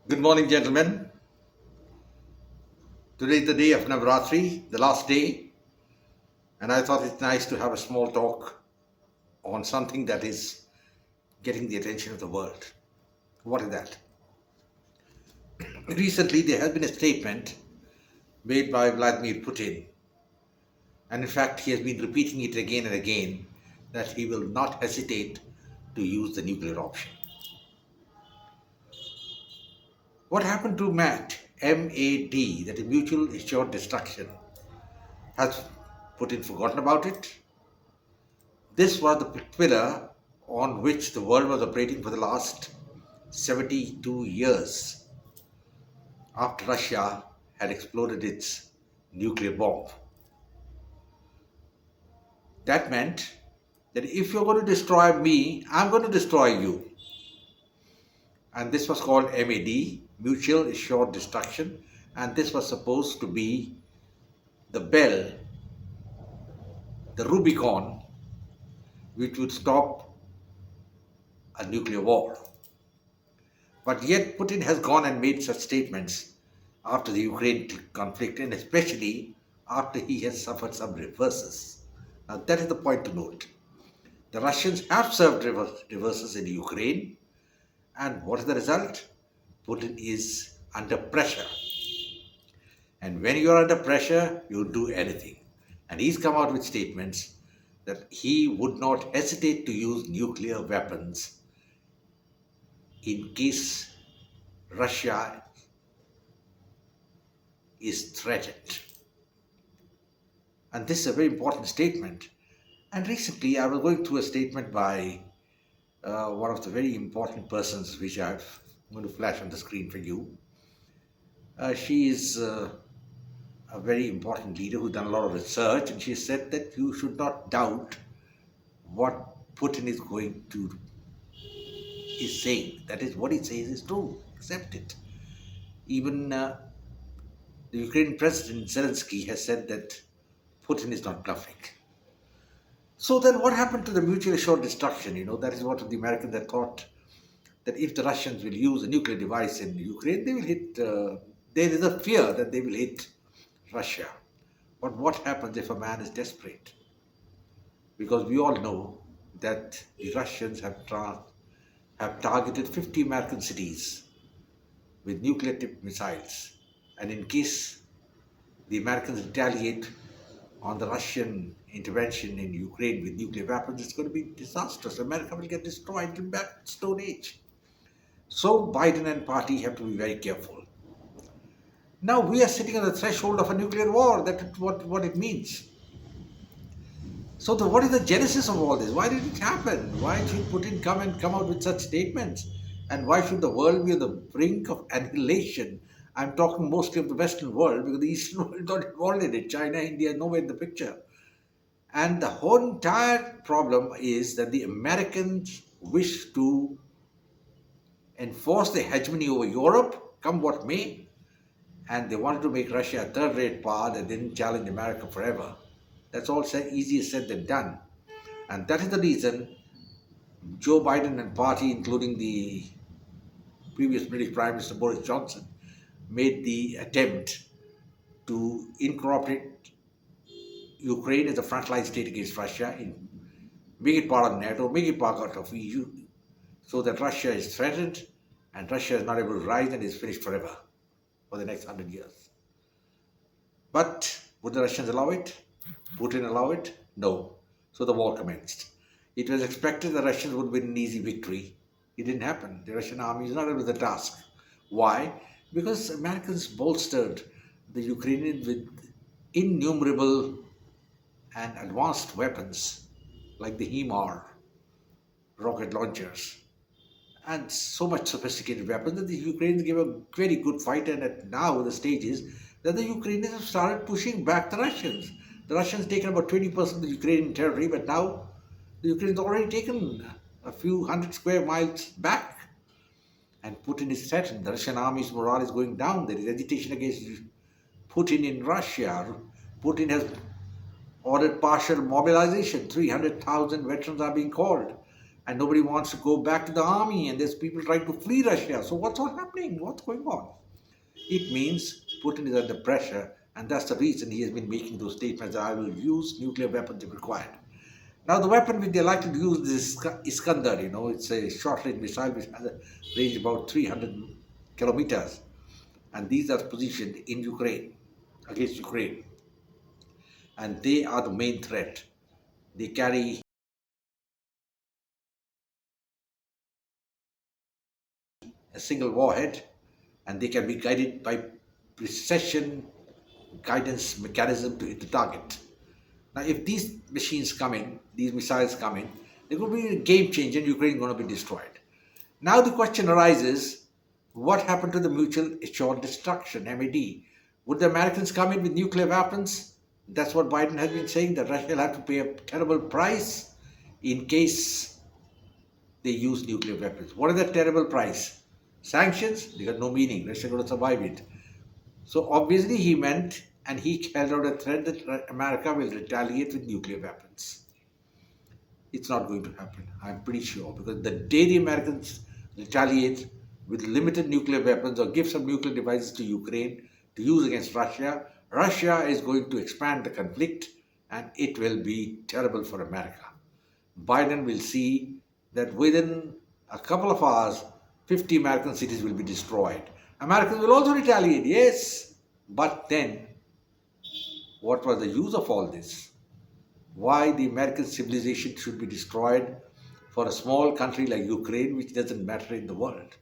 Good morning, gentlemen. Today is the day of Navratri, the last day, and I thought it's nice to have a small talk on something that is getting the attention of the world. What is that? Recently, there has been a statement made by Vladimir Putin, and in fact, he has been repeating it again and again that he will not hesitate to use the nuclear option. What happened to MAD? MAD, that is mutual assured destruction. Has Putin forgotten about it? This was the pillar on which the world was operating for the last 72 years after Russia had exploded its nuclear bomb. That meant that if you're going to destroy me, I'm going to destroy you. And this was called MAD, Mutual Assured Destruction. And this was supposed to be the bell, the Rubicon, which would stop a nuclear war. But yet, Putin has gone and made such statements after the Ukraine conflict, and especially after he has suffered some reverses. Now, that is the point to note. The Russians have served reverses in Ukraine, and what is the result? Putin is under pressure. And when you are under pressure, you'll do anything. And he's come out with statements that he would not hesitate to use nuclear weapons in case Russia is threatened. And this is a very important statement. And recently, I was going through a statement by one of the very important persons, which I'm going to flash on the screen for you. She is a very important leader who's done a lot of research, and she said that you should not doubt what Putin is saying. That is, what he says is true. Accept it. Even the Ukrainian President Zelensky has said that Putin is not bluffing. So then what happened to the mutually assured destruction? That is what the Americans had thought, that if the Russians will use a nuclear device in Ukraine, they will hit, there is a fear that they will hit Russia. But what happens if a man is desperate? Because we all know that the Russians have targeted 50 American cities with nuclear-tipped missiles. And in case the Americans retaliate on the Russian intervention in Ukraine with nuclear weapons, it's going to be disastrous. America will get destroyed in back Stone Age. So Biden and party have to be very careful. Now we are sitting on the threshold of a nuclear war. That's what it means. So what is the genesis of all this? Why did it happen? Why should Putin come out with such statements? And why should the world be on the brink of annihilation? I'm talking mostly of the Western world, because the Eastern world is not involved in it. China, India, nowhere in the picture. And the whole entire problem is that the Americans wish to enforce their hegemony over Europe, come what may, and they wanted to make Russia a third-rate power that didn't challenge America forever. That's all easier said than done. And that is the reason Joe Biden and party, including the previous British Prime Minister Boris Johnson, made the attempt to incorporate Ukraine as a frontline state against Russia, make it part of NATO, make it part of EU, so that Russia is threatened and Russia is not able to rise and is finished forever for the next 100 years. But would the Russians allow it? Putin allow it? No. So the war commenced. It was expected the Russians would win an easy victory. It didn't happen. The Russian army is not able to the task. Why? Because Americans bolstered the Ukrainians with innumerable and advanced weapons like the HIMAR rocket launchers and so much sophisticated weapons that the Ukrainians gave a very good fight. And now the stage is that the Ukrainians have started pushing back the Russians. The Russians taken about 20% of the Ukrainian territory, but now the Ukrainians already taken a few hundred square miles back. And Putin is threatened. The Russian army's morale is going down. There is agitation against Putin in Russia. Putin has ordered partial mobilization. 300,000 veterans are being called. and nobody wants to go back to the army, and there's people trying to flee Russia. So what's all happening? What's going on? It means Putin is under pressure, and that's the reason he has been making those statements that I will use nuclear weapons if required. Now, the weapon which they like to use is Iskander. It's a short-range missile which has a range about 300 kilometers, and these are positioned in Ukraine, against Ukraine, and they are the main threat. They carry a single warhead, and they can be guided by precision guidance mechanism to hit the target. Now, if these machines come in, these missiles come in, they're going to be a game changer and Ukraine is going to be destroyed. Now the question arises, what happened to the mutual assured destruction, MAD? Would the Americans come in with nuclear weapons? That's what Biden has been saying, that Russia will have to pay a terrible price in case they use nuclear weapons. What is that terrible price? Sanctions? They got no meaning. Russia is going to survive it. So obviously he meant, and he held out a threat that America will retaliate with nuclear weapons. It's not going to happen, I'm pretty sure, because the day the Americans retaliate with limited nuclear weapons or give some nuclear devices to Ukraine to use against Russia, Russia is going to expand the conflict and it will be terrible for America. Biden will see that within a couple of hours, 50 American cities will be destroyed. Americans will also retaliate, yes, but then what was the use of all this? Why the American civilization should be destroyed for a small country like Ukraine, which doesn't matter in the world?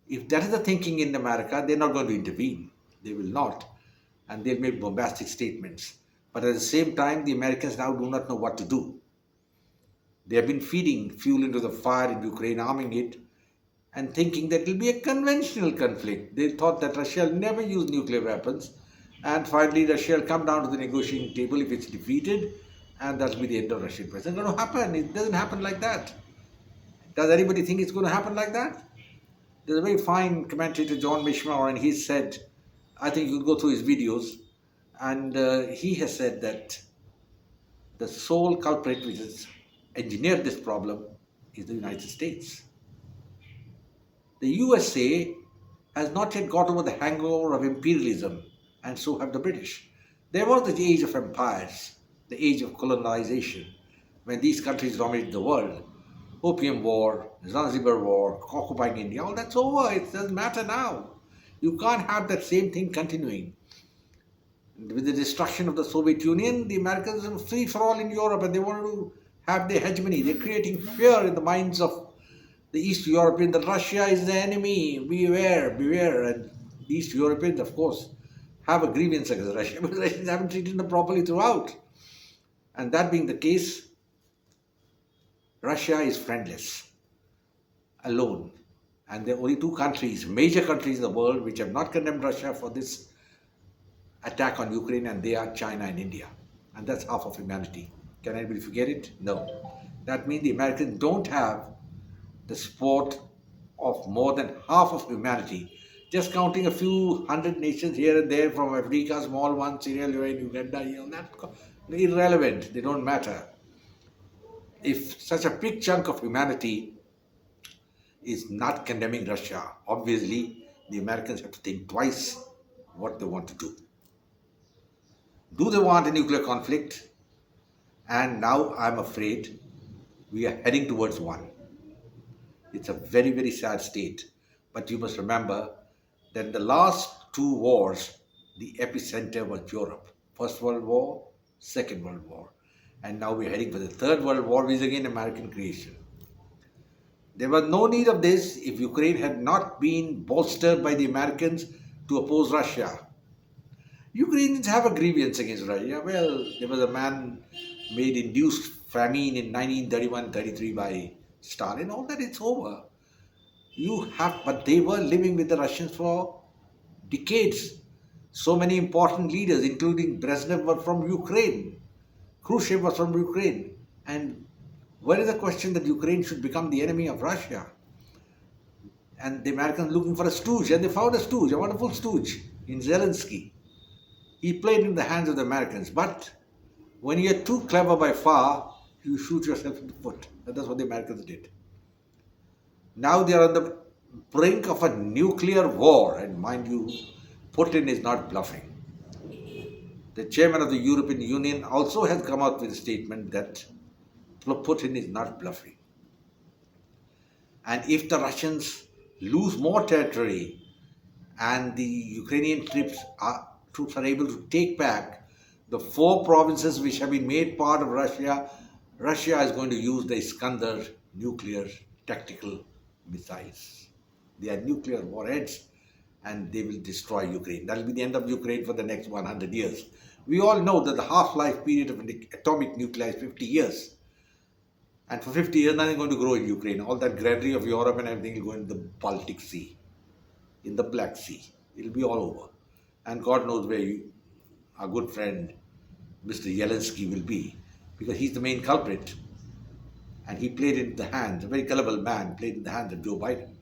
If that is the thinking in America, they're not going to intervene. They will not. And they'll make bombastic statements. But at the same time, the Americans now do not know what to do. They have been feeding fuel into the fire in Ukraine, arming it, and thinking that it will be a conventional conflict. They thought that Russia will never use nuclear weapons. And finally, Russia will come down to the negotiating table if it's defeated, and that'll be the end of Russian press. It's not going to happen. It doesn't happen like that. Does anybody think it's going to happen like that? There's a very fine commentator, John Mishmar, and he said, I think you go through his videos, and he has said that the sole culprit which has engineered this problem is the United States. The USA has not yet got over the hangover of imperialism, and so have the British. There was the age of empires, the age of colonization, when these countries dominated the world. Opium War, Zanzibar War, occupying India, all that's over. It doesn't matter now. You can't have that same thing continuing. With the destruction of the Soviet Union, the Americans are free for all in Europe and they want to have their hegemony. They're creating fear in the minds of the East Europeans that Russia is the enemy. Beware, beware. And the East Europeans, of course, have a grievance against Russia because Russians haven't treated them properly throughout. And that being the case, Russia is friendless, alone. And there are only two countries, major countries in the world, which have not condemned Russia for this attack on Ukraine, and they are China and India. And that's half of humanity. Can anybody forget it? No. That means the Americans don't have the support of more than half of humanity. Just counting a few hundred nations here and there from Africa, small ones, Sierra Leone, Uganda, that's irrelevant. They don't matter. If such a big chunk of humanity is not condemning Russia, obviously the Americans have to think twice what they want to do. Do they want a nuclear conflict? And now I'm afraid we are heading towards one. It's a very, very sad state. But you must remember that in the last two wars, the epicenter was Europe. First World War, Second World War. And now we're heading for the Third World War, which is again American creation. There was no need of this if Ukraine had not been bolstered by the Americans to oppose Russia. Ukrainians have a grievance against Russia. Well, there was a man made induced famine in 1931-33 by Stalin. All that, it's over. But they were living with the Russians for decades. So many important leaders, including Brezhnev, were from Ukraine. Khrushchev was from Ukraine. And where is the question that Ukraine should become the enemy of Russia? And the Americans looking for a stooge, and they found a stooge, a wonderful stooge in Zelensky. He played in the hands of the Americans. But when you're too clever by far, you shoot yourself in the foot. And that's what the Americans did. Now they are on the brink of a nuclear war, and mind you, Putin is not bluffing. The chairman of the European Union also has come out with a statement that Putin is not bluffing. And if the Russians lose more territory and the Ukrainian troops are able to take back the four provinces which have been made part of Russia, Russia is going to use the Iskander nuclear tactical missiles. They are nuclear warheads and they will destroy Ukraine. That will be the end of Ukraine for the next 100 years. We all know that the half-life period of an atomic nuclei is 50 years. And for 50 years, nothing is going to grow in Ukraine. All that granary of Europe and everything will go in the Baltic Sea, in the Black Sea. It will be all over. And God knows where our good friend, Mr. Zelensky, will be. Because he's the main culprit. And he played in the hands, a very gullible man, played in the hands of Joe Biden.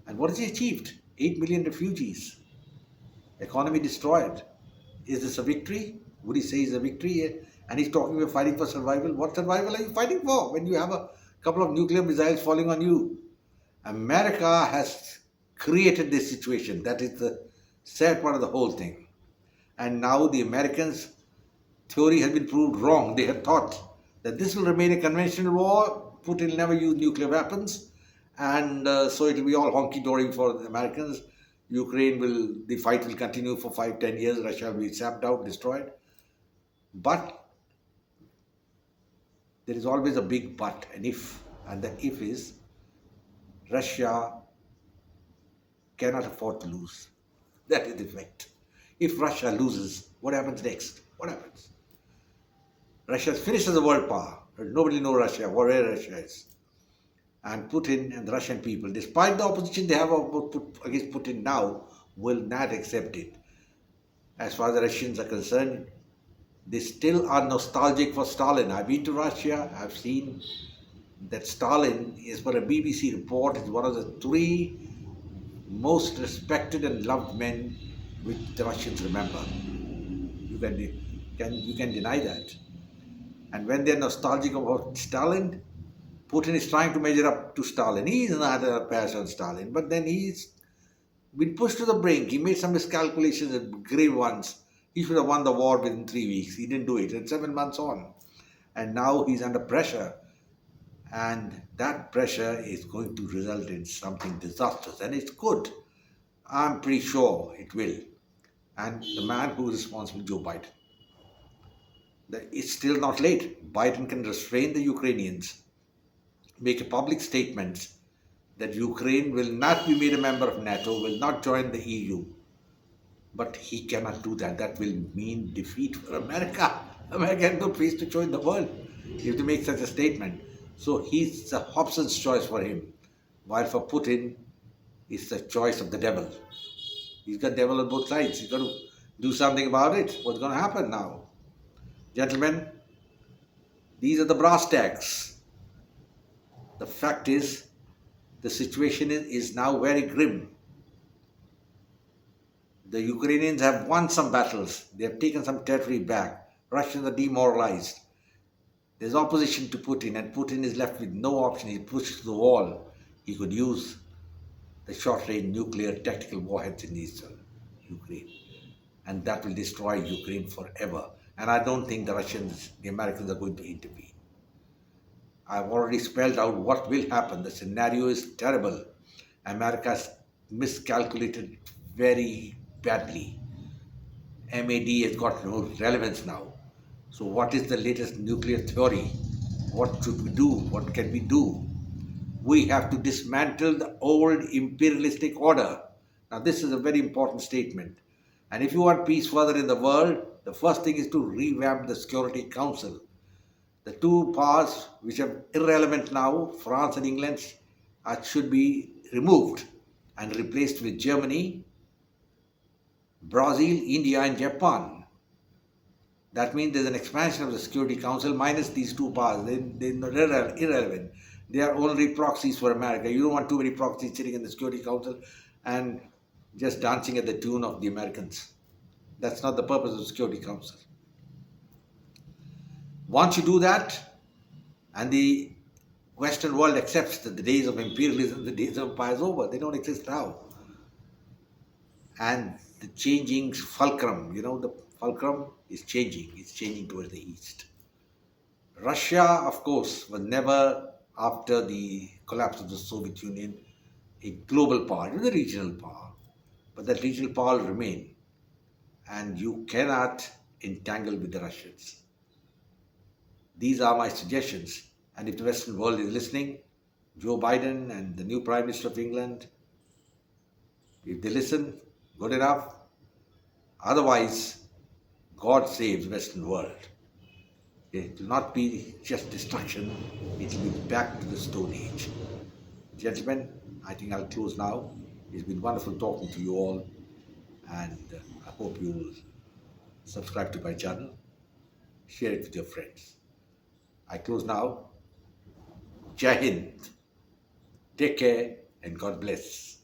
And what has he achieved? 8 million refugees. Economy destroyed. Is this a victory? Would he say it's a victory? And he's talking about fighting for survival. What survival are you fighting for when you have a couple of nuclear missiles falling on you? America has created this situation. That is the sad part of the whole thing. And now the Americans' theory has been proved wrong. They had thought that this will remain a conventional war. Putin will never use nuclear weapons. And so it will be all honky-dory for the Americans. The fight will continue for 5-10 years. Russia will be sapped out, destroyed. But there is always a big but, an if. And the if is Russia cannot afford to lose. That is the fact. If Russia loses, what happens next? What happens? Russia is finished as a world power. Nobody knows Russia, where Russia is. And Putin and the Russian people, despite the opposition they have against Putin now, will not accept it. As far as the Russians are concerned, they still are nostalgic for Stalin. I've been to Russia. I've seen that Stalin, as per a BBC report, is one of the 3 most respected and loved men which the Russians remember. You can deny that. And when they're nostalgic about Stalin, Putin is trying to measure up to Stalin. He is not a pass on Stalin, but then he's been pushed to the brink. He made some miscalculations, grave ones. He should have won the war within 3 weeks. He didn't do it. It's 7 months on. And now he's under pressure. And that pressure is going to result in something disastrous. And it's good. I'm pretty sure it will. And the man who is responsible, Joe Biden. It's still not late. Biden can restrain the Ukrainians, make a public statement that Ukraine will not be made a member of NATO, will not join the EU. But he cannot do that. That will mean defeat for America. America has no place to join the world if they make such a statement. So he's a Hobson's choice for him. While for Putin, it's the choice of the devil. He's got devil on both sides. He's got to do something about it. What's going to happen now? Gentlemen, these are the brass tacks. The fact is, the situation is now very grim. The Ukrainians have won some battles. They have taken some territory back. Russians are demoralized. There's opposition to Putin, and Putin is left with no option. He's pushed to the wall. He could use the short-range nuclear tactical warheads in eastern Ukraine. And that will destroy Ukraine forever. And I don't think the Americans are going to intervene. I've already spelled out what will happen. The scenario is terrible. America has miscalculated very badly. MAD has got no relevance now. So what is the latest nuclear theory? What should we do? What can we do? We have to dismantle the old imperialistic order. Now this is a very important statement. And if you want peace further in the world, the first thing is to revamp the Security Council. The 2 powers which are irrelevant now, France and England, should be removed and replaced with Germany, Brazil, India and Japan. That means there's an expansion of the Security Council minus these 2 powers. They're irrelevant. They are only proxies for America. You don't want too many proxies sitting in the Security Council and just dancing at the tune of the Americans. That's not the purpose of the Security Council. Once you do that, and the Western world accepts that the days of imperialism, the days of empire is over. They don't exist now. And the changing fulcrum, the fulcrum is changing. It's changing towards the east. Russia, of course, was never, after the collapse of the Soviet Union, a global power. It was a regional power. But that regional power will remain. And you cannot entangle with the Russians. These are my suggestions. And if the Western world is listening, Joe Biden and the new Prime Minister of England, if they listen, good enough. Otherwise, God saves the Western world. It will not be just destruction, it will be back to the Stone Age. Gentlemen, I think I'll close now. It's been wonderful talking to you all, and I hope you'll subscribe to my channel, share it with your friends. I close now. Jai Hind. Take care and God bless.